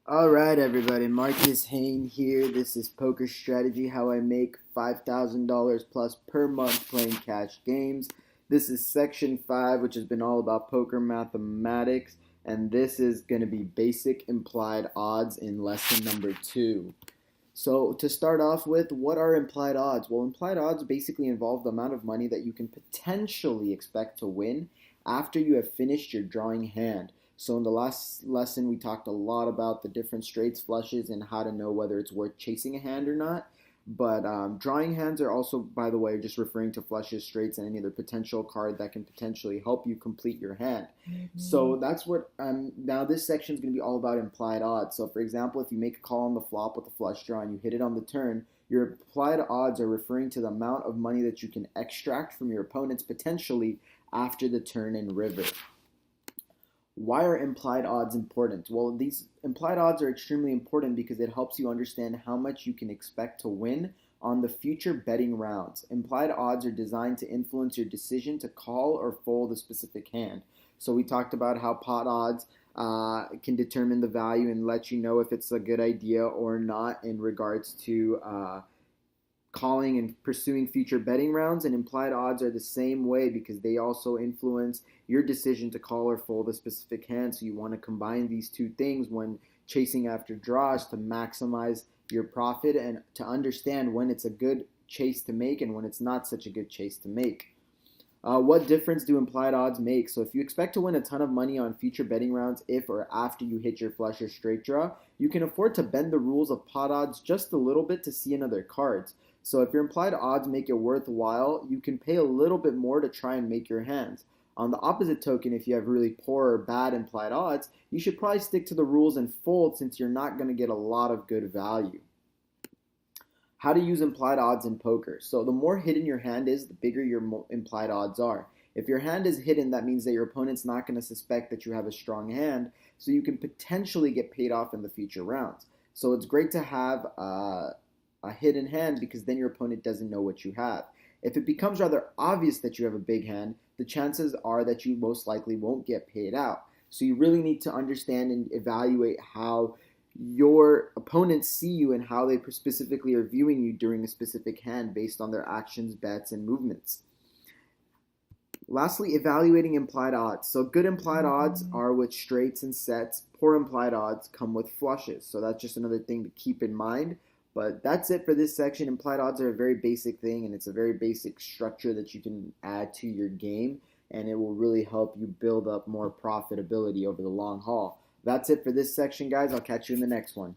Alright everybody, Marcus Hain here. This is Poker Strategy, how I make $5,000 plus per month playing cash games. This is section 5, which has been all about poker mathematics, and this is going to be basic implied odds in lesson number 2. So to start off with, what are implied odds? Well, implied odds basically involve the amount of money that you can potentially expect to win after you have finished your drawing hand. So in the last lesson, we talked a lot about the different straights, flushes, and how to know whether it's worth chasing a hand or not. But drawing hands are also, by the way, just referring to flushes, straights, and any other potential card that can potentially help you complete your hand. So that's what, now this section is going to be all about implied odds. So for example, if you make a call on the flop with a flush draw and you hit it on the turn, your implied odds are referring to the amount of money that you can extract from your opponents potentially after the turn and river. Why are implied odds important? Well, these implied odds are extremely important because it helps you understand how much you can expect to win on the future betting rounds. Implied odds are designed to influence your decision to call or fold a specific hand. So we talked about how pot odds can determine the value and let you know if it's a good idea or not in regards to calling and pursuing future betting rounds, and implied odds are the same way because they also influence your decision to call or fold a specific hand. So you want to combine these two things when chasing after draws to maximize your profit and to understand when it's a good chase to make and when it's not such a good chase to make. What difference do implied odds make? So if you expect to win a ton of money on future betting rounds if or after you hit your flush or straight draw, you can afford to bend the rules of pot odds just a little bit to see in other cards. So if your implied odds make it worthwhile, you can pay a little bit more to try and make your hands. On the opposite token, if you have really poor or bad implied odds, you should probably stick to the rules and fold since you're not going to get a lot of good value. How to use implied odds in poker. So the more hidden your hand is, the bigger your implied odds are. If your hand is hidden, that means that your opponent's not going to suspect that you have a strong hand, so you can potentially get paid off in the future rounds. So it's great to have a hidden hand because then your opponent doesn't know what you have. If it becomes rather obvious that you have a big hand, the chances are that you most likely won't get paid out. So you really need to understand and evaluate how your opponents see you and how they specifically are viewing you during a specific hand based on their actions, bets, and movements. Lastly, evaluating implied odds. So good implied odds are with straights and sets. Poor implied odds come with flushes. So that's just another thing to keep in mind. But that's it for this section. Implied odds are a very basic thing, and it's a very basic structure that you can add to your game, and it will really help you build up more profitability over the long haul. That's it for this section, guys. I'll catch you in the next one.